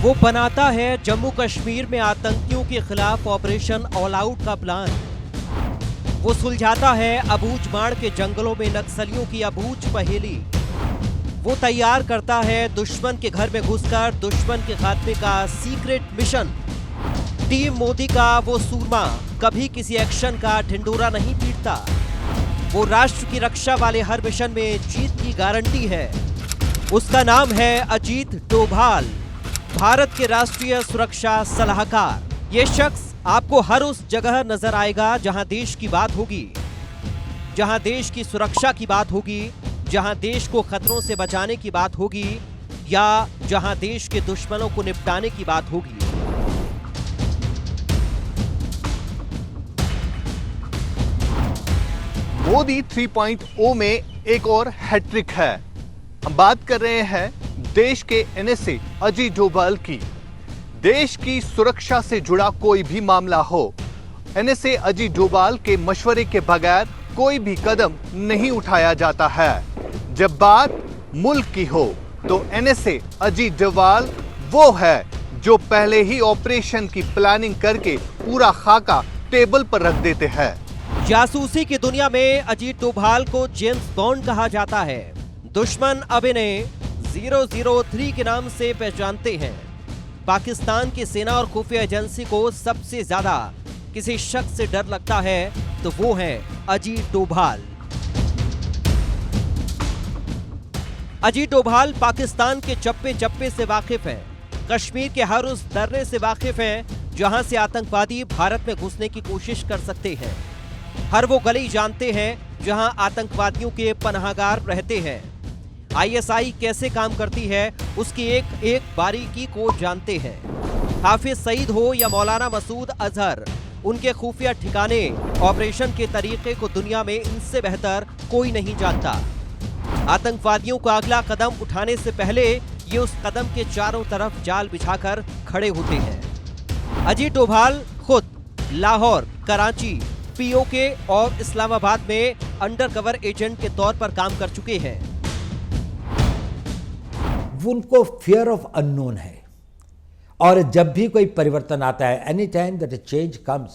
वो बनाता है जम्मू कश्मीर में आतंकियों के खिलाफ ऑपरेशन ऑल आउट का प्लान। वो सुलझाता है अबूझमाड़ के जंगलों में नक्सलियों की अबूझ पहेली। वो तैयार करता है दुश्मन के घर में घुसकर दुश्मन के खात्मे का सीक्रेट मिशन। टीम मोदी का वो सूरमा कभी किसी एक्शन का ढिंडोरा नहीं पीटता। वो राष्ट्र की रक्षा वाले हर मिशन में जीत की गारंटी है। उसका नाम है अजीत डोभाल, भारत के राष्ट्रीय सुरक्षा सलाहकार। ये शख्स आपको हर उस जगह नजर आएगा जहां देश की बात होगी, जहां देश की सुरक्षा की बात होगी, जहां देश को खतरों से बचाने की बात होगी या जहां देश के दुश्मनों को निपटाने की बात होगी। मोदी 3.0 में एक और हैट्रिक है। हम बात कर रहे हैं देश के एनएसए अजीत डोभाल की। देश की सुरक्षा से जुड़ा कोई भी मामला हो, एनएसए अजीत डोभाल के मशवरे के बगैर कोई भी कदम नहीं उठाया जाता है। जब बात मुल्क की हो तो एनएसए अजीत डोभाल वो है जो पहले ही ऑपरेशन की प्लानिंग करके पूरा खाका टेबल पर रख देते हैं। जासूसी की दुनिया में अजीत डोभाल को जेम्स बॉन्ड कहा जाता है। दुश्मन अब इन्हें 003 के नाम से पहचानते हैं। पाकिस्तान की सेना और खुफिया एजेंसी को सबसे ज्यादा किसी शख्स से डर लगता है तो वो है अजीत डोभाल। अजीत डोभाल पाकिस्तान के चप्पे चप्पे से वाकिफ है, कश्मीर के हर उस दर्रे से वाकिफ है जहां से आतंकवादी भारत में घुसने की कोशिश कर सकते हैं। हर वो गली जानते हैं जहां आतंकवादियों के पनाहगार रहते हैं। आईएसआई कैसे काम करती है उसकी एक एक बारीकी को जानते हैं। हाफिज सईद हो या मौलाना मसूद अजहर, उनके खुफिया ठिकाने, ऑपरेशन के तरीके को दुनिया में इनसे बेहतर कोई नहीं जानता। आतंकवादियों को अगला कदम उठाने से पहले ये उस कदम के चारों तरफ जाल बिछाकर खड़े होते हैं। अजीत डोभाल खुद लाहौर, कराची, पीओके और इस्लामाबाद में अंडरकवर एजेंट के तौर पर काम कर चुके हैं। उनको फियर ऑफ अननोन है और जब भी कोई परिवर्तन आता है, any time that a change comes,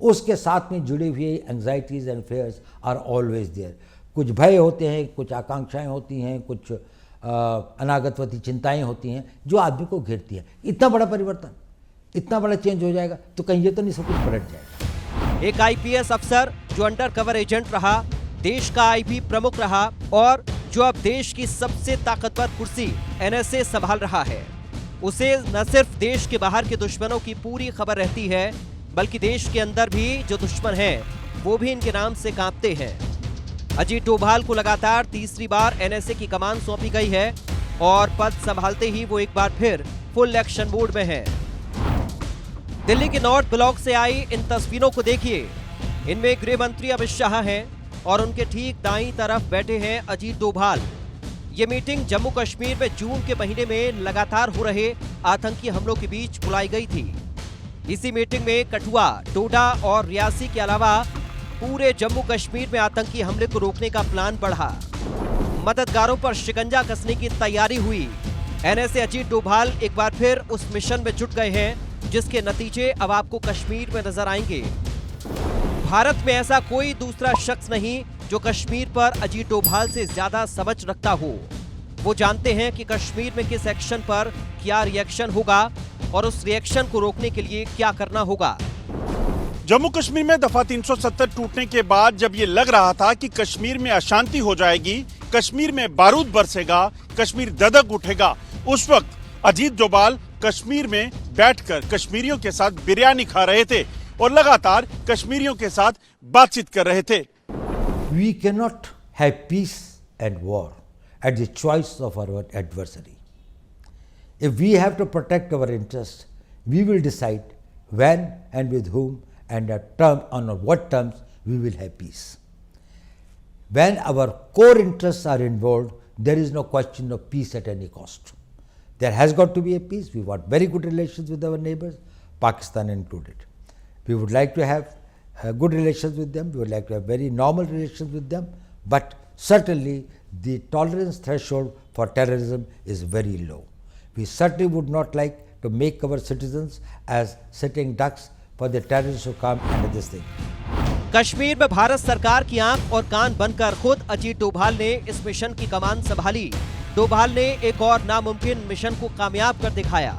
उसके साथ में जुड़ी हुई anxieties and fears are always there. कुछ भय होते हैं, कुछ आकांक्षाएं होती हैं, कुछ अनागतवती चिंताएं होती हैं जो आदमी को घेरती है। इतना बड़ा परिवर्तन, इतना बड़ा चेंज हो जाएगा तो कहीं ये तो नहीं सब कुछ पलट जाएगा। एक आईपीएस अफसर जो अंडर कवर एजेंट रहा, देश का आईबी प्रमुख रहा और जो अब देश की सबसे ताकतवर कुर्सी एनएसए संभाल रहा है, उसे न सिर्फ देश के बाहर के दुश्मनों की पूरी खबर रहती है बल्कि देश के अंदर भी जो दुश्मन हैं वो भी इनके नाम से कांपते हैं। अजीत डोभाल को लगातार तीसरी बार एनएसए की कमान सौंपी गई है और पद संभालते ही वो एक बार फिर फुल एक्शन मोड में हैं। दिल्ली के नॉर्थ ब्लॉक से आई इन तस्वीरों को देखिए। इनमें गृह मंत्री अमित शाह हैं और उनके ठीक दाईं तरफ बैठे हैं अजीत डोभाल। ये मीटिंग जम्मू कश्मीर में जून के महीने में लगातार हो रहे आतंकी हमलों के बीच बुलाई गई थी। इसी मीटिंग में कठुआ, डोडा और रियासी के अलावा पूरे जम्मू कश्मीर में आतंकी हमले को रोकने का प्लान बढ़ा। मददगारों पर शिकंजा कसने की तैयारी हुई। एनएसए अजीत डोभाल एक बार फिर उस मिशन में जुट गए हैं जिसके नतीजे अब आपको कश्मीर में नजर आएंगे। भारत में ऐसा कोई दूसरा शख्स नहीं जो कश्मीर पर अजीत डोभाल से ज्यादा समझ रखता हो। वो जानते हैं कि कश्मीर में किस एक्शन पर क्या रिएक्शन होगा और उस रिएक्शन को रोकने के लिए क्या करना होगा। जम्मू कश्मीर में दफा 370 टूटने के बाद जब ये लग रहा था कि कश्मीर में अशांति हो जाएगी, कश्मीर में बारूद बरसेगा, कश्मीर ददक उठेगा, उस वक्त अजीत डोभाल कश्मीर में बैठकर कश्मीरियों के साथ बिरयानी खा रहे थे और लगातार कश्मीरियों के साथ बातचीत कर रहे थे। We cannot have peace and war at the choice of our adversary. If we have to protect our interests, we will decide when and with whom and on what terms we will have peace. When our core interests are involved, there is no question of peace at any cost. There has got to be a peace. We want very good relations with our neighbors, Pakistan included. We would like to have good relations with them. We would like to have very normal relations with them. But certainly the tolerance threshold for terrorism is very low. We certainly would not like to make our citizens as sitting ducks for the terrorists who come under this thing. Kashmir में भारत सरकार की आंख और कान बनकर खुद अजीत डोभाल ने इस mission की कमान संभाली। डोभाल ने एक और नामुमकिन मिशन को कामयाब कर दिखाया।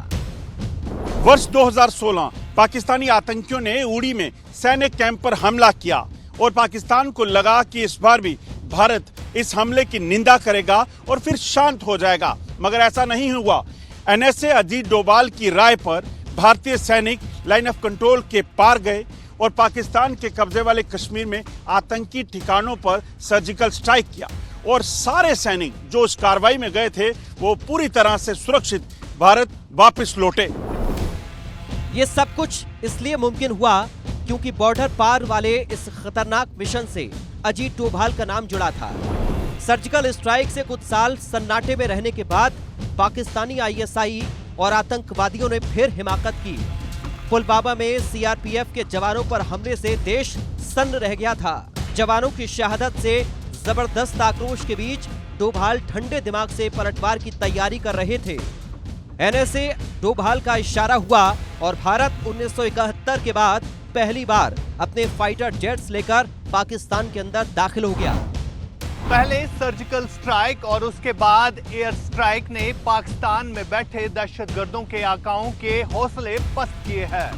वर्ष 2016 पाकिस्तानी आतंकियों ने उड़ी में सैन्य कैंप पर हमला किया और पाकिस्तान को लगा कि इस बार भी भारत इस हमले की निंदा करेगा और फिर शांत हो जाएगा, मगर ऐसा नहीं हुआ। एनएसए अजीत डोभाल की राय पर भारतीय सैनिक लाइन ऑफ कंट्रोल के पार गए और पाकिस्तान के कब्जे वाले कश्मीर में आतंकी ठिकानों पर सर्जिकल स्ट्राइक किया और सारे सैनिक जो उस कार्रवाई में गए थे वो पूरी तरह से सुरक्षित भारत वापस लौटे। ये सब कुछ इसलिए मुमकिन हुआ क्योंकि बॉर्डर पार वाले इस खतरनाक मिशन से अजीत डोभाल का नाम जुड़ा था। सर्जिकल स्ट्राइक से कुछ साल सन्नाटे में रहने के बाद पाकिस्तानी आईएसआई और आतंकवादियों ने फिर हिमाकत की। पुलवामा में सीआरपीएफ के जवानों पर हमले से देश सन्न रह गया था। जवानों की शहादत से जबरदस्त आक्रोश के बीच डोभाल ठंडे दिमाग से पलटवार की तैयारी कर रहे थे। एनएसए डोभाल का इशारा हुआ और भारत 1971 के बाद पहली बार अपने फाइटर जेट्स लेकर पाकिस्तान के अंदर दाखिल हो गया। पहले सर्जिकल स्ट्राइक और उसके बाद एयर स्ट्राइक ने पाकिस्तान में बैठे दहशतगर्दों के आकाओं के हौसले पस्त किए हैं।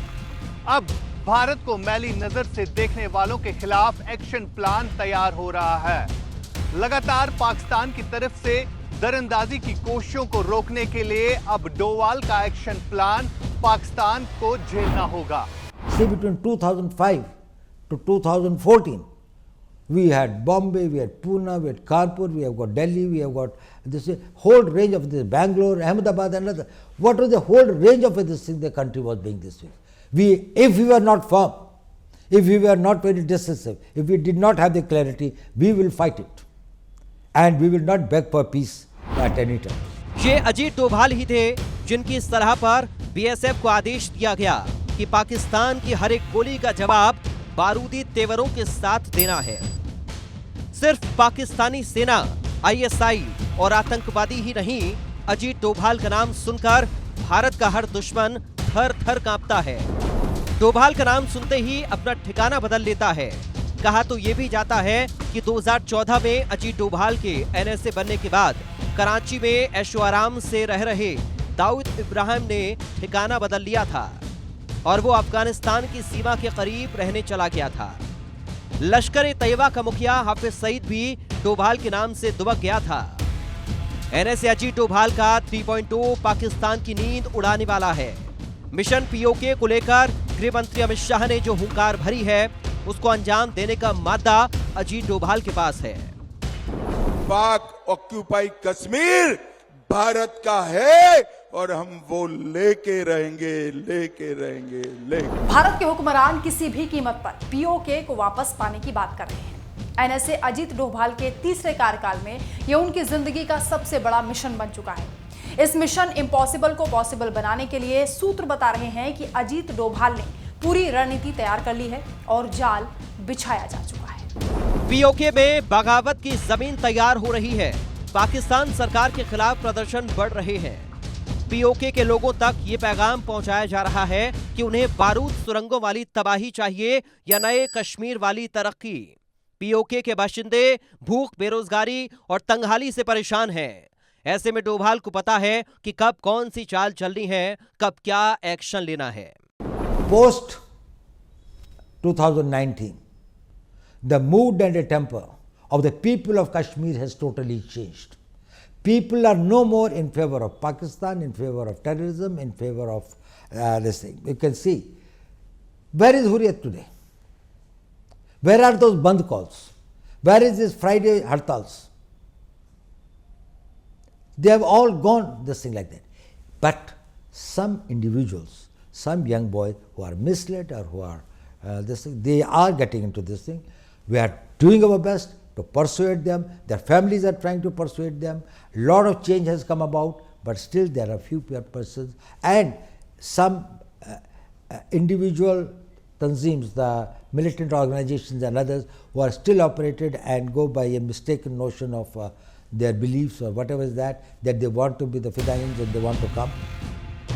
अब भारत को मैली नजर से देखने वालों के खिलाफ एक्शन प्लान तैयार हो रहा है। लगातार पाकिस्तान की तरफ से दरअंदाजी की कोशिशों को रोकने के लिए अब डोभाल का एक्शन प्लान पाकिस्तान को झेलना होगा। See, between 2005 to 2014, we had Bombay, we had Pune, we had Kanpur, we have got Delhi, we have got this whole range of this, Bangalore, Ahmedabad and other. What was the whole range of this thing the country was being this way? If we were not firm, if we were not very decisive, if we did not have the clarity, we will fight it. And we will not beg for peace at any time. ये अजीत डोभाल ही थे जिनकी सलाह पर BSF को आदेश दिया गया कि पाकिस्तान की हर एक गोली का जवाब बारूदी तेवरों के साथ देना है। सिर्फ पाकिस्तानी सेना, आईएसआई और आतंकवादी ही नहीं, अजीत डोभाल का नाम सुनकर भारत का हर दुश्मन थर थर कांपता है। डोभाल का नाम सुनते ही अपना ठिकाना बदल लेता है। कहा तो ये भी जाता है कि 2014 में अजीत डोभाल के एनएसए बनने के बाद कराची में ऐशो आराम से रह रहे दाऊद इब्राहिम ने ठिकाना बदल लिया था और वो अफगानिस्तान की सीमा के करीब रहने चला गया था। लश्कर-ए-तैयबा का मुखिया हाफिज सईद भी डोभाल के नाम से दुबक गया था। एनएसए अजीत डोभाल का 3.0 पाकिस्तान की नींद उड़ाने वाला है। मिशन पीओके को लेकर गृह मंत्री अमित शाह ने जो हुंकार भरी है, उसको अंजाम देने का मादा अजीत डोभाल के पास है। पाक ऑक्यूपाई कश्मीर भारत का है और हम वो लेके रहेंगे। भारत के हुक्मरान किसी भी कीमत पर पीओके को वापस पाने की बात कर रहे हैं। एनएसए अजीत डोभाल के तीसरे कार्यकाल में यह उनकी जिंदगी का सबसे बड़ा मिशन बन चुका है। इस मिशन इम्पॉसिबल को पॉसिबल बनाने के लिए सूत्र बता रहे हैं कि अजीत डोभाल ने पूरी रणनीति तैयार कर ली है और जाल बिछाया जा चुका है। पीओके में बगावत की जमीन तैयार हो रही है। पाकिस्तान सरकार के खिलाफ प्रदर्शन बढ़ रहे हैं। पीओके के लोगों तक ये पैगाम पहुंचाया जा रहा है कि उन्हें बारूद सुरंगों वाली तबाही चाहिए या नए कश्मीर वाली तरक्की। पीओके के बाशिंदे भूख, बेरोजगारी और तंगहाली से परेशान हैं। ऐसे में डोभाल को पता है कि कब कौन सी चाल चलनी है, कब क्या एक्शन लेना है। Post 2019, the mood and the temper of the people of Kashmir has totally changed. People are no more in favor of Pakistan, in favor of terrorism, in favor of this thing. You can see, where is Hurriyat today? Where are those Bandh calls? Where is this Friday Hartals? They have all gone this thing like that. But some individuals, some young boys who are misled or who are this thing, they are getting into this thing. We are doing our best to persuade them. Their families are trying to persuade them. Lot of change has come about, but still there are few persons and some individual tanzeems, the militant organizations and others who are still operated and go by a mistaken notion of their beliefs or whatever is that they want to be the Fidayins and they want to come.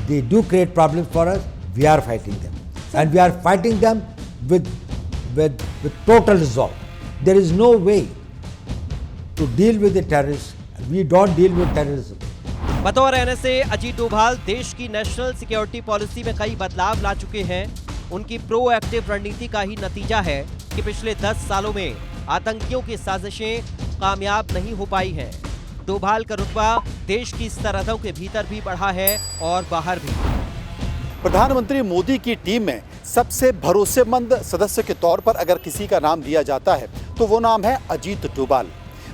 they do create problems for us, we are fighting them. And we are fighting them with total resolve. There is no way to deal with the terrorists. We don't deal with terrorism. बतौर NSA Ajit Doval देश की national security policy में कई बदलाव ला चुके हैं। उनकी proactive रणनीति का ही नतीजा है कि पिछले 10 सालों में आतंकियों की साजिशें कामयाब नहीं हो पाई हैं। डोभाल का रुतबा देश की सरहदों के भीतर भी बढ़ा है और बाहर भी। प्रधानमंत्री मोदी की टीम में सबसे भरोसेमंद सदस्य के तौर पर अगर किसी का नाम लिया जाता है तो वो नाम है अजीत डोभाल।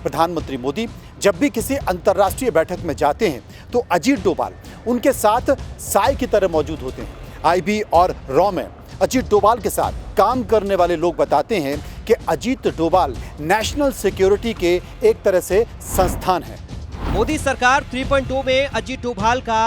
प्रधानमंत्री मोदी जब भी किसी अंतर्राष्ट्रीय बैठक में जाते हैं तो अजीत डोभाल उनके साथ साय की तरह मौजूद होते हैं। आईबी और रॉ में अजीत डोभाल के साथ काम करने वाले लोग बताते हैं कि अजीत डोभाल नेशनल सिक्योरिटी के एक तरह से संस्थान है। मोदी सरकार 3.0 में अजीत डोभाल का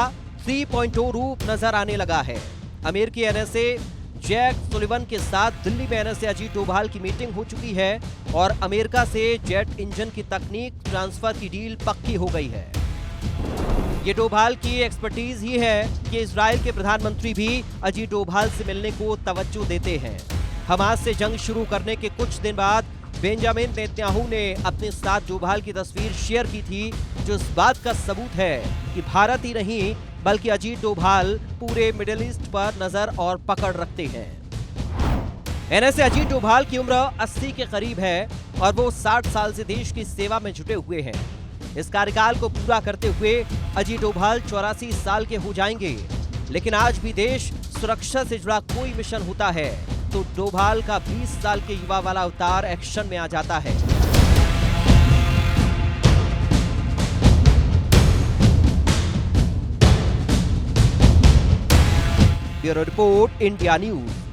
3.0 रूप नजर आने लगा है। अमेरिकी एनएसए जैक सुलिवन के साथ दिल्ली में एनएसए अजीत डोभाल की मीटिंग हो चुकी है और अमेरिका से जेट इंजन की तकनीक ट्रांसफर की डील पक्की हो गई है। ये डोभाल की एक्सपर्टीज ही है कि इजराइल के प्रधानमंत्री भी अजीत डोभाल से मिलने को तवज्जो देते हैं। हमास से जंग शुरू करने के कुछ दिन बाद बेंजामिन नेतन्याहू ने अपने साथ डोभाल की तस्वीर शेयर की थी, जो इस बात का सबूत है कि भारत ही नहीं बल्कि अजीत डोभाल पूरे मिडिल ईस्ट पर नजर और पकड़ रखते हैं। एनएसए अजीत डोभाल की उम्र 80 के करीब है और वो 60 साल से देश की सेवा में जुटे हुए हैं। इस कार्यकाल को पूरा करते हुए अजीत डोभाल 84 साल के हो जाएंगे। लेकिन आज भी देश सुरक्षा से जुड़ा कोई मिशन होता है तो डोभाल का 20 साल के युवा वाला अवतार एक्शन में आ जाता है। Bureau report, India news.